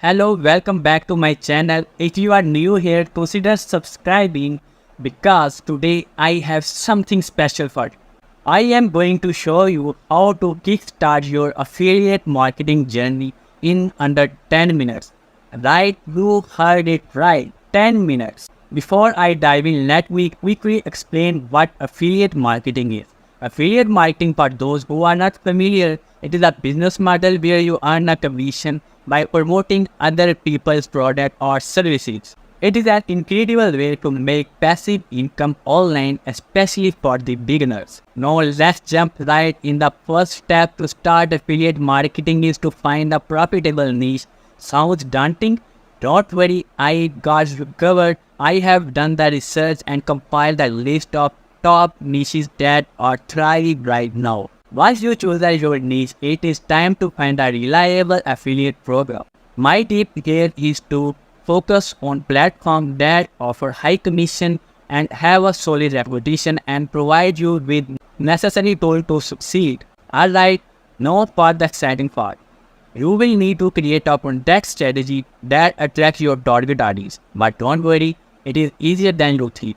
Hello, welcome back to my channel. If you are new here, consider subscribing because today I have something special for you. I am going to show you how to kickstart your affiliate marketing journey in under 10 minutes. Right, you heard it right, 10 minutes. Before I dive in, let me quickly explain what affiliate marketing is. Affiliate marketing, for those who are not familiar, it is a business model where you earn a commission by promoting other people's product or services. It is an incredible way to make passive income online, especially for the beginners. Now let's jump right in. The first step to start affiliate marketing is to find a profitable niche. Sounds daunting? Don't worry, I got you covered. I have done the research and compiled a list of top niches that are thriving right now. Once you choose your niche, it is time to find a reliable affiliate program. My tip here is to focus on platforms that offer high commission and have a solid reputation and provide you with necessary tools to succeed. Alright, now for the exciting part. You will need to create a content strategy that attracts your target audience. But don't worry, it is easier than you think.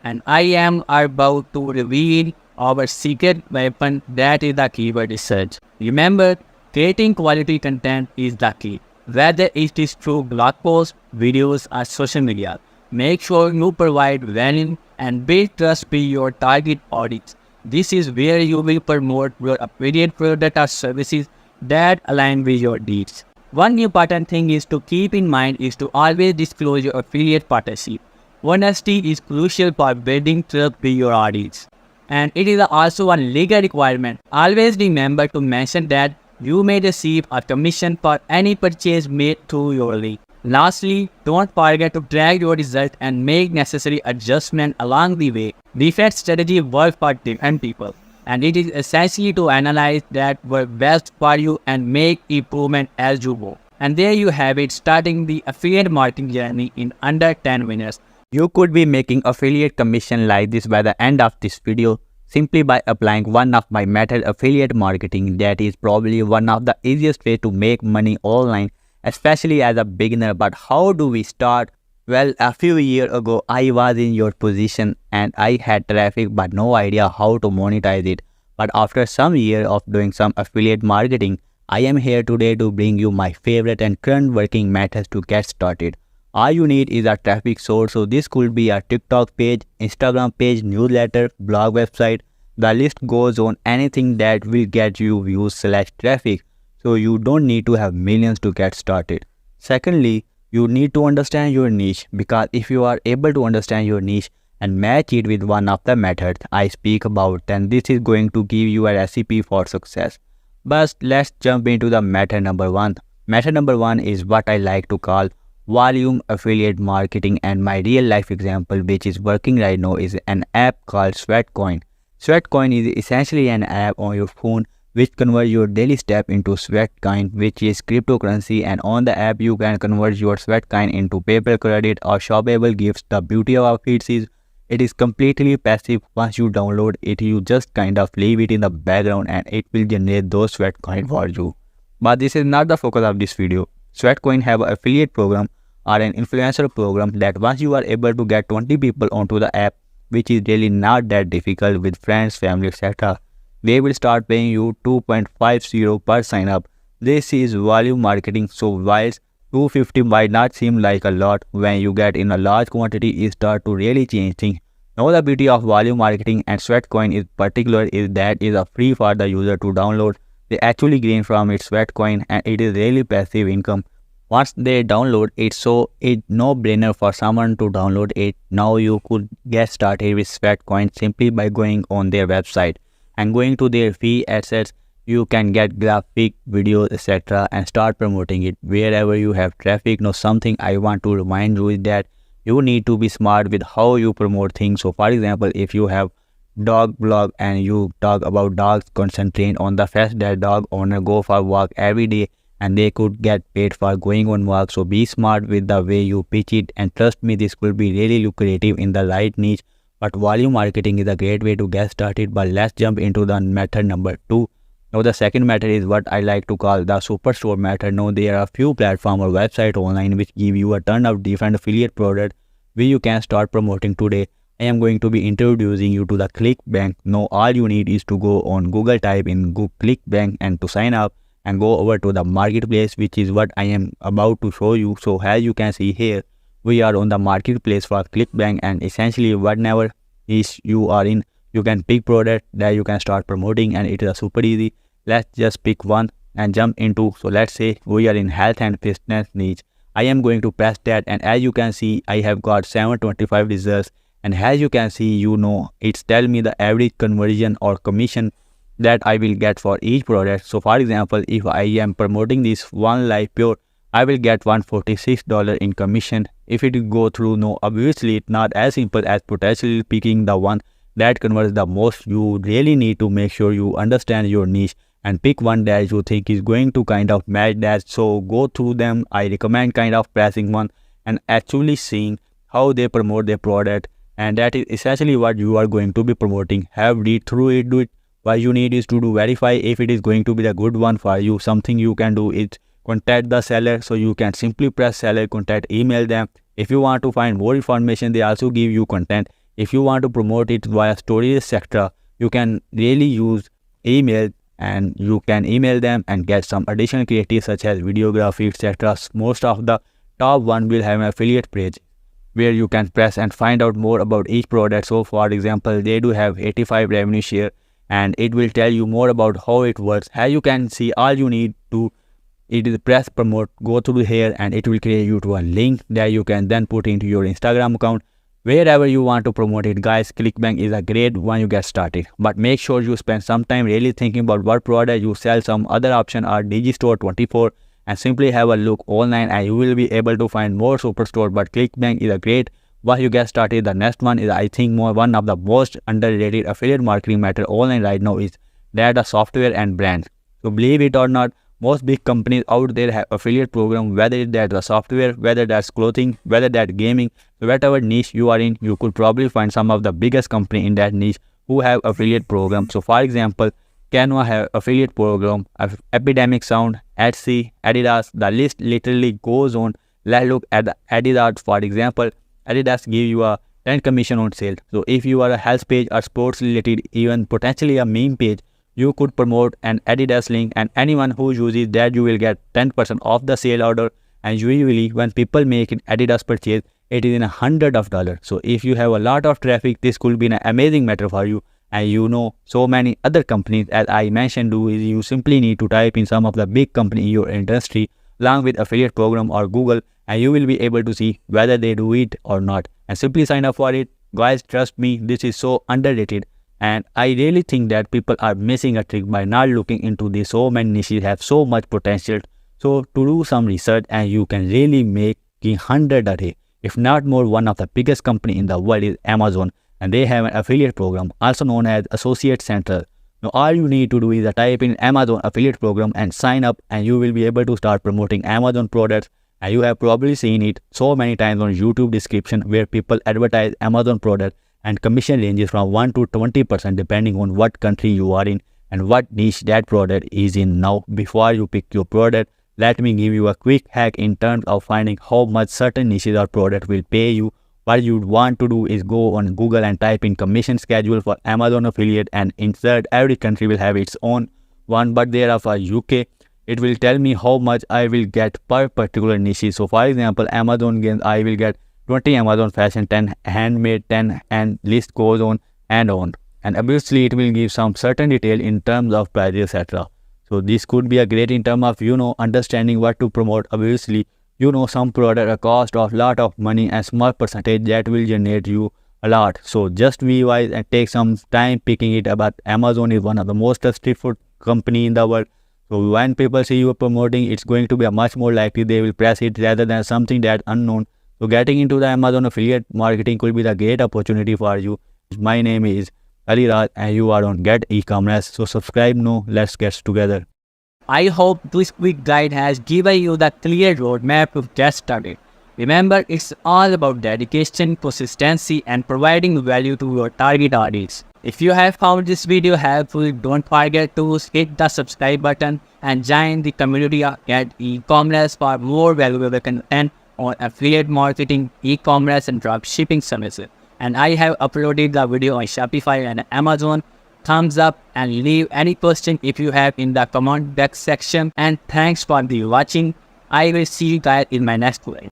And I am about to reveal our secret weapon, that is the keyword research. Remember, creating quality content is the key. Whether it is through blog posts, videos or social media, make sure you provide value and build trust with your target audience. This is where you will promote your affiliate product or services that align with your needs. One important thing is to keep in mind is to always disclose your affiliate partnership. Honesty is crucial for building trust with your audience. And it is also a legal requirement. Always remember to mention that you may receive a commission for any purchase made through your link. Lastly, don't forget to track your results and make necessary adjustments along the way. Different strategies work for different people, and it is essentially to analyze that work best for you and make improvement as you go. And there you have it, starting the affiliate marketing journey in under 10 minutes. You could be making affiliate commission like this by the end of this video simply by applying one of my method, affiliate marketing. That is probably one of the easiest way to make money online, especially as a beginner. But how do we start? Well, a few years ago I was in your position and I had traffic but no idea how to monetize it. But after some years of doing some affiliate marketing, I am here today to bring you my favorite and current working methods to get started. All you need is a traffic source, so this could be a TikTok page, Instagram page, newsletter, blog website. The list goes on, anything that will get you views/traffic, so you don't need to have millions to get started. Secondly, you need to understand your niche, because if you are able to understand your niche and match it with one of the methods I speak about, then this is going to give you a recipe for success. But let's jump into the method number one. Method number one is what I like to call volume affiliate marketing, and my real life example which is working right now is an app called Sweatcoin. Sweatcoin is essentially an app on your phone which converts your daily step into Sweatcoin, which is cryptocurrency, and on the app you can convert your Sweatcoin into paper credit or shoppable gifts. The beauty of it is it is completely passive. Once you download it, you just kind of leave it in the background and it will generate those Sweatcoin for you. But this is not the focus of this video. Sweatcoin have an affiliate program or an influencer program that once you are able to get 20 people onto the app, which is really not that difficult with friends, family, etc., they will start paying you 2.50 per sign up. This is volume marketing, so whilst 250 might not seem like a lot, when you get in a large quantity it start to really change things. Now the beauty of volume marketing and Sweatcoin is particular is that it is a free for the user to download. They actually gain from its Sweatcoin and it is really passive income. Once they download it, so it's no-brainer for someone to download it. Now you could get started with Sweatcoin simply by going on their website and going to their free assets. You can get graphic, videos, etc. and start promoting it wherever you have traffic. Now something I want to remind you is that you need to be smart with how you promote things. So for example, if you have dog blog and you talk about dogs, concentrate on the fact that dog owner go for walk every day and they could get paid for going on walk. So be smart with the way you pitch it, and trust me, this could be really lucrative in the right niche. But volume marketing is a great way to get started. But let's jump into the method number two, Now the second method is what I like to call the superstore method. Now there are few platform or website online which give you a ton of different affiliate product where you can start promoting today. I am going to be introducing you to the ClickBank. Now all you need is to go on Google, type in Google ClickBank and to sign up and go over to the marketplace, which is what I am about to show you. So as you can see here, we are on the marketplace for ClickBank, and essentially whatever is you are in, you can pick product that you can start promoting, and it is super easy. Let's just pick one and jump into. So let's say we are in health and fitness niche. I am going to press that, and as you can see, I have got 725 results. And as you can see, it's tell me the average conversion or commission that I will get for each product. So for example, if I am promoting this One Life Pure, I will get $146 in commission. If it go through, no, obviously it's not as simple as potentially picking the one that converts the most. You really need to make sure you understand your niche and pick one that you think is going to kind of match that. So go through them. I recommend kind of pressing one and actually seeing how they promote their product, and that is essentially what you are going to be promoting. Have read through it, do it. What you need is to verify if it is going to be the good one for you. Something you can do is contact the seller. So you can simply press seller contact, email them. If you want to find more information, they also give you content. If you want to promote it via stories, etc., you can really use email, and you can email them and get some additional creatives such as videography, etc. Most of the top one will have an affiliate page where you can press and find out more about each product. So for example, they do have 85 revenue share, and it will tell you more about how it works. As you can see, all you need to it is press promote, go through here, and it will create you to a link that you can then put into your Instagram account wherever you want to promote it. Guys, ClickBank is a great one you get started, but make sure you spend some time really thinking about what product you sell. Some other option are Digistore24, and simply have a look online and you will be able to find more superstore. But ClickBank is a great one you get started. The next one is, I think, one of the most underrated affiliate marketing method online right now is data software and brands. So believe it or not, most big companies out there have affiliate program, whether that's the software, whether that's clothing, whether that's gaming. So whatever niche you are in, you could probably find some of the biggest company in that niche who have affiliate program. So for example, Canva have affiliate program, Epidemic Sound, Etsy, Adidas. The list literally goes on. Let's look at the Adidas. For example, Adidas give you a 10 commission on sale. So if you are a health page or sports related, even potentially a meme page, you could promote an Adidas link, and anyone who uses that, you will get 10% off the sale order. And usually when people make an Adidas purchase, it is in $100. So if you have a lot of traffic, this could be an amazing matter for you. And so many other companies, as I mentioned, do is you simply need to type in some of the big company in your industry along with affiliate program or Google, and you will be able to see whether they do it or not, and simply sign up for it. Guys, trust me, this is so underrated. And I really think that people are missing a trick by not looking into this. So many niches have so much potential. So to do some research, and you can really make 100 a day, if not more. One of the biggest company in the world is Amazon, and they have an affiliate program also known as Associate Central. Now all you need to do is type in Amazon affiliate program and sign up, and you will be able to start promoting Amazon products. And you have probably seen it so many times on YouTube description where people advertise Amazon products, and commission ranges from 1 to 20% depending on what country you are in and what niche that product is in. Now before you pick your product, let me give you a quick hack in terms of finding how much certain niches or product will pay you. What you want to do is go on Google and type in commission schedule for Amazon affiliate and insert. Every country will have its own one, but there are for UK, it will tell me how much I will get per particular niche. So for example, Amazon games, I will get 20 Amazon fashion, 10 handmade, 10, and list goes on and on. And obviously it will give some certain detail in terms of prices, etc. So this could be a great in terms of understanding what to promote. Obviously some product a cost of lot of money, and small percentage that will generate you a lot. So just be wise and take some time picking it. But Amazon is one of the most trusted food company in the world. So when people see you promoting, it's going to be a much more likely they will press it rather than something that unknown. So getting into the Amazon affiliate marketing could be the great opportunity for you. My name is Ali Raj, and you are on Get E-commerce. So subscribe now. Let's get together. I hope this quick guide has given you the clear roadmap to get started. Remember, it's all about dedication, consistency, and providing value to your target audience. If you have found this video helpful, don't forget to hit the subscribe button and join the community at e-commerce for more valuable content on affiliate marketing, e-commerce and drop shipping services. And I have uploaded the video on Shopify and Amazon. Thumbs up and leave any question if you have in the comment box section. And thanks for the watching. I will see you guys in my next video.